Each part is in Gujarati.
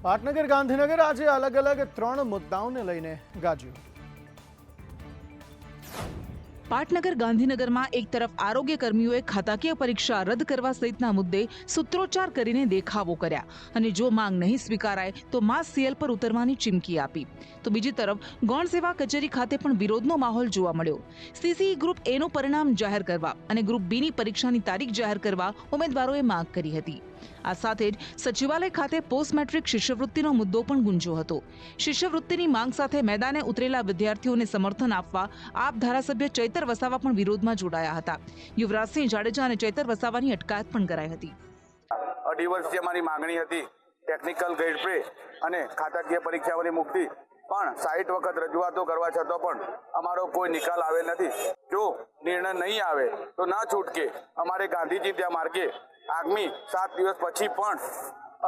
પાટનગર ગાંધીનગર આજે અલગ અલગ 3 મુદ્દાઓને લઈને ગાજ્યું. પાટનગર ગાંધીનગરમાં એક તરફ આરોગ્ય કર્મીઓએ ખાતાકીય પરીક્ષા રદ કરવા સહિતના મુદ્દે સૂત્રોચ્ચાર કરીને દેખાવો કર્યા અને જો માંગ નહીં સ્વીકારાય તો માસ સીએલ પર ઉતરવાની ચીમકી આપી, તો બીજી તરફ ગૌણ સેવા કચેરી ખાતે પણ વિરોધનો માહોલ જોવા મળ્યો. સીસીઈ ગ્રુપ એ નું પરિણામ જાહેર કરવા અને ગ્રુપ બી ની પરીક્ષાની તારીખ જાહેર કરવા ઉમેદવારોએ માંગ કરી હતી. આ સાથે જ સચિવાલય ખાતે પોસ્ટ મેટ્રિક શિષ્યવૃત્તિનો મુદ્દો પણ ગુંજ્યો હતો. શિષ્યવૃત્તિની માંગ સાથે મેદાને ઉતરેલા વિદ્યાર્થીઓને સમર્થન આપવા આપ ધારાસભ્ય ચૈતર વસાવા પણ વિરોધમાં જોડાયા હતા. યુવરાજસિંહ જાડેજા અને ચૈતર વસાવાની અટકાયત પણ કરાઈ હતી. 2.5 વર્ષથી અમારી માંગણી હતી ટેકનિકલ ગ્રેડ પે અને ખાતાકીય પરીક્ષાઓની મુક્તિ, પણ 60 વખત રજૂઆતો કરવા છતાં પણ અમારો કોઈ નિકાલ આવેલ નથી. જો નિર્ણય નહીં આવે તો ના છૂટકે અમારે ગાંધીજી ત્યાં માર્ગે આગામી 7 દિવસ પછી પણ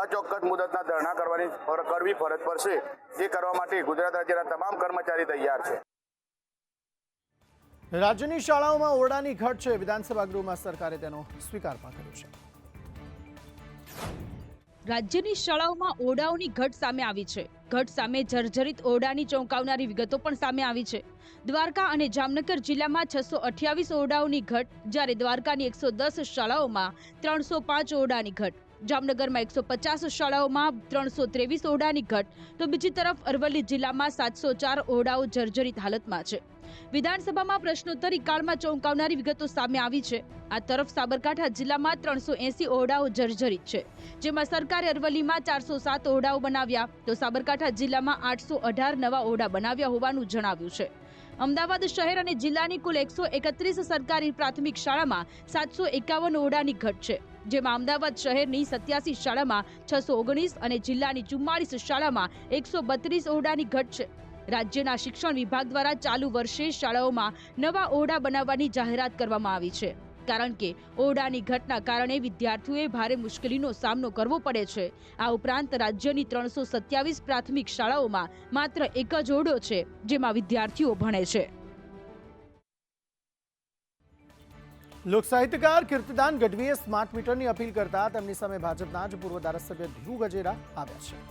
અચોક્કસ મુદતના ધરણા કરવી ફરજ પડશે. જે કરવા માટે ગુજરાત રાજ્યના તમામ કર્મચારી તૈયાર છે. રાજ્યની શાળાઓમાં ઓરડાની ઘટ છે. વિધાનસભા ગૃહમાં સરકારે તેનો સ્વીકાર પણ કર્યો છે. રાજ્યની શાળાઓમાં ઓરડાઓની ઘટ સામે આવી છે. ઘટ સામે જર્જરિત ઓરડાની ચોંકાવનારી વિગતો પણ સામે આવી છે. દ્વારકા અને જામનગર જિલ્લામાં 628 ઓરડાઓની ઘટ, જ્યારે દ્વારકાની 110 શાળાઓમાં 305 ઓરડાની ઘટ, જામનગરમાં 150 શાળાઓમાં 323 ઓરડાની ઘટ, તો બીજી તરફ અરવલ્લી જિલ્લામાં 704 ઓરડાઓ જર્જરિત હાલતમાં છે. વિધાનસભામાં પ્રશ્નોત્તરી કાળમાં ચોંકાવનારી વિગતો સામે આવી છે. આ તરફ સાબરકાંઠા જિલ્લામાં 380 ઓરડાઓ જર્જરિત છે, જેમાં સરકારે અરવલ્લીમાં 407 ઓરડાઓ બનાવ્યા, તો સાબરકાંઠા જિલ્લામાં 818 નવા ઓરડા બનાવ્યા હોવાનું જણાવ્યું છે. અમદાવાદ શહેર અને જિલ્લાની કુલ 131 સરકારી પ્રાથમિક શાળામાં 751 ઓરડાની ઘટ છે, જેમાં અમદાવાદ શહેરની 87 શાળામાં 619 અને જિલ્લાની 44 શાળામાં 132 ઓરડાની ઘટ છે. રાજ્યના શિક્ષણ વિભાગ દ્વારા ચાલુ વર્ષે શાળાઓમાં નવા ઓરડા બનાવવાની જાહેરાત કરવામાં આવી છે, કારણ કે ઓરડાની ઘટના કારણે વિદ્યાર્થીઓએ ભારે મુશ્કેલીનો સામનો કરવો પડે છે. આ ઉપરાંત રાજ્યની 327 પ્રાથમિક શાળાઓમાં માત્ર એક જ ઓરડો છે, જેમાં વિદ્યાર્થીઓ ભણે છે. લોકસાહિત્યકાર કીર્તિદાન ગઢવીએ સ્માર્ટ મીટરની અપીલ કરતા તેમની સામે ભાજપના જ પૂર્વ ધારાસભ્ય ધીરુ ગજેરા આવ્યા છે.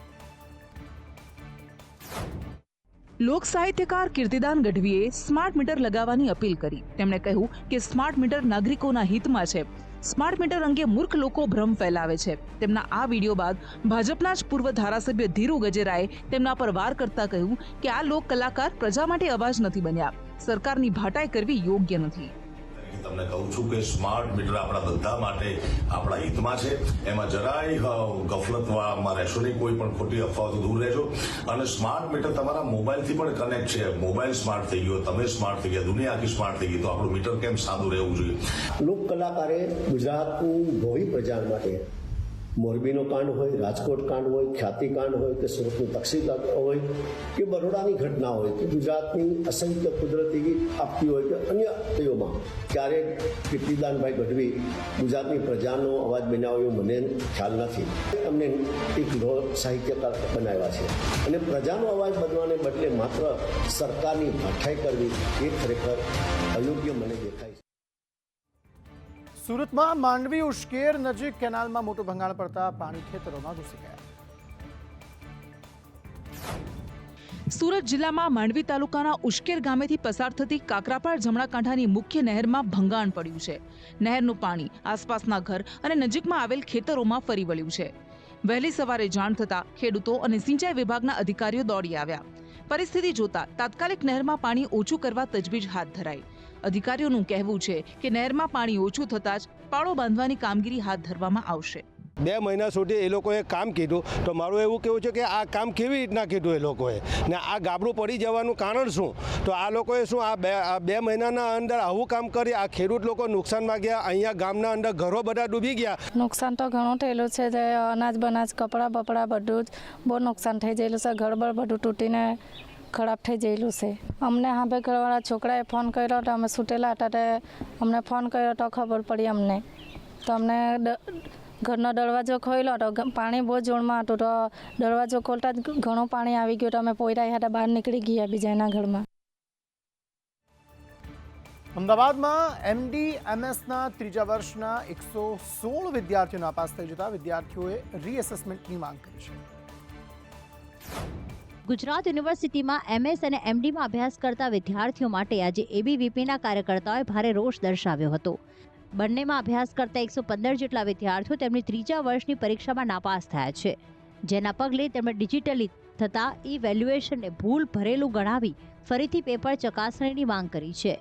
લોક સાહિત્યકાર કીર્તિદાન ગઢવીએ સ્માર્ટ મીટર લગાવવાની અપીલ કરી. તેમણે કહ્યું કે સ્માર્ટ મીટર નાગરિકોના હિતમાં છે. સ્માર્ટ મીટર અંગે મૂર્ખ લોકો ભ્રમ ફેલાવે છે. તેમના આ વિડીયો બાદ ભાજપના જ પૂર્વ ધારાસભ્ય ધીરુ ગજેરાએ તેમના પર વાર કરતા કહ્યું કે આ લોક કલાકાર પ્રજા માટે અવાજ નથી બન્યા. સરકારની ભાટાઈ કરવી યોગ્ય નથી. તમને કહું છું કે સ્માર્ટ મીટર આપણા બધા માટે આપણા હિતમાં છે. એમાં જરાય ગફલતમાં રહેશો નહીં, કોઈ પણ ખોટી અફવાઓથી દૂર રહેજો. અને સ્માર્ટ મીટર તમારા મોબાઈલથી પણ કનેક્ટ છે. મોબાઈલ સ્માર્ટ થઈ ગયો, તમે સ્માર્ટ થઈ ગયા, દુનિયા આખી સ્માર્ટ થઈ ગઈ, તો આપણું મીટર કેમ સાદું રહેવું જોઈએ? લોક કલાકારે ગુજરાતની ભાવિ પ્રજા માટે મોરબીનો કાંડ હોય, રાજકોટ કાંડ હોય, ખ્યાતિ કાંડ હોય કે સુરતનું તક્ષશિલા હોય કે બરોડાની ઘટના હોય કે ગુજરાતની અસંખ્ય કુદરતી આપતી હોય કે અન્ય તેઓમાં ક્યારેક કીર્તિદાનભાઈ ગઢવી ગુજરાતની પ્રજાનો અવાજ બનાવ્યો મને ખ્યાલ નથી. અમને એક લોક સાહિત્યકાર બનાવ્યા છે અને પ્રજાનો અવાજ બનવાને બદલે માત્ર સરકારની ભાઠાઈ કરવી એ ખરેખર અયોગ્ય મને દેખાય છે. સુરતમાં માંડવી ઉશ્કેર નજીક કેનાલમાં મોટું ભંગાણ પડતા પાણી ખેતરોમાં ઘૂસી ગયા. સુરત જિલ્લામાં માંડવી તાલુકાના ઉશ્કેર ગામેથી પસાર થતી કાકરાપાળ જમણા કાંઠાની મુખ્ય નહેરમાં ભંગાણ પડ્યું છે. નહેરનું પાણી આસપાસના ઘર અને નજીકમાં આવેલ ખેતરોમાં ફરી વળ્યું છે. વહેલી સવારે જાણ થતા ખેડૂતો અને સિંચાઈ વિભાગના અધિકારીઓ દોડી આવ્યા. પરિસ્થિતિ જોતા તાત્કાલિક નહેરમાં પાણી ઓછું કરવા તજવીજ હાથ ધરાઈ. અધિકારીઓનું કહેવું છે કે નહેરમાં પાણી ઓછું થતાં જ પાળો બાંધવાની કામગીરી હાથ ધરવામાં આવશે. 2 મહિના સુધી એ લોકોએ કામ કીધું, તો મારું એવું કહેવું છે કે આ કામ કેવી રીતના કીધું એ લોકોએ, ને આ ગાબડું પડી જવાનું કારણ શું? તો આ લોકોએ શું આ 2 મહિનાના અંદર આવું કામ કરી આ ખેડૂત લોકો નુકસાનમાં ગયા. અહીંયા ગામના અંદર ઘરો બધા ડૂબી ગયા. નુકસાન તો ઘણું થયેલું છે. જે અનાજ બનાજ કપડાં બપડા બધું જ બહુ નુકસાન થઈ ગયેલું છે. ઘરબર બધું તૂટીને ખરાબ થઈ ગયેલું છે. અમને હાંભે ઘરવાળા છોકરાએ ફોન કર્યો તો અમે છૂટેલા હતા, તે અમને ફોન કર્યો તો ખબર પડી અમને. તો અમને ઘરનો દરવાજો ખોલ્યો તો પાણી બહુ જોરમાં હતું, તો દરવાજો ખોલતા જ ઘણું પાણી આવી ગયું, તો અમે પોયરા હતા બહાર નીકળી ગયા બીજાના ઘરમાં. અમદાવાદમાં MD-MSના 3જા વર્ષના 116 વિદ્યાર્થીઓ નાપાસ થઈ જતા વિદ્યાર્થીઓએ રીએસેસમેન્ટની માંગ કરી છે. ગુજરાત યુનિવર્સિટીમાં MS અને MDમાં અભ્યાસ કરતા વિદ્યાર્થીઓ માટે આજે ABVPના કાર્યકર્તાઓએ ભારે રોષ દર્શાવ્યો હતો. બંનેમાં અભ્યાસ કરતા 115 જેટલા વિદ્યાર્થીઓ તેમની ત્રીજા વર્ષની પરીક્ષામાં નાપાસ થયા છે, જેના પગલે તેમણે ડિજિટલી થતા ઇવેલ્યુએશનને ભૂલ ભરેલું ગણાવી ફરીથી પેપર ચકાસણીની માંગ કરી છે.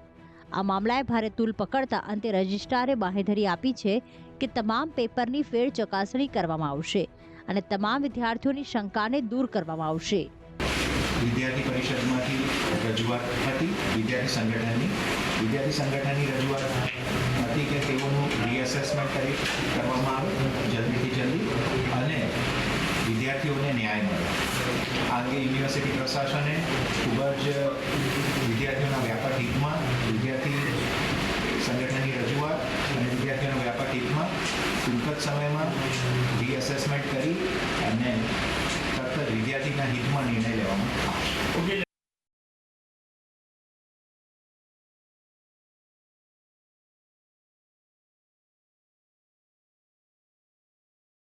આ મામલાએ ભારે તૂલ પકડતા અંતે રજિસ્ટ્રારે બાંહેધરી આપી છે કે તમામ પેપરની ફેર ચકાસણી કરવામાં આવશે અને તમામ વિદ્યાર્થીઓની શંકાને દૂર કરવામાં આવશે. વિદ્યાર્થી પરિષદમાંથી રજૂઆત હતી, વિદ્યાર્થી સંગઠનની રજૂઆત હતી કે તેઓનું રીએસેસમેન્ટ કરવામાં આવે જલ્દીથી જલ્દી અને વિદ્યાર્થીઓને ન્યાય મળે. આ અંગે યુનિવર્સિટી પ્રશાસને ખૂબ જ વિદ્યાર્થીઓના વ્યાપક હિતમાં વિદ્યાર્થી સંગઠનની રજૂઆત અને વિદ્યાર્થીઓના વ્યાપક હિતમાં ટૂંક જ સમયમાં રીએસેસમેન્ટ કરી અને તરત જ વિદ્યાર્થીના હિતમાં નિર્ણય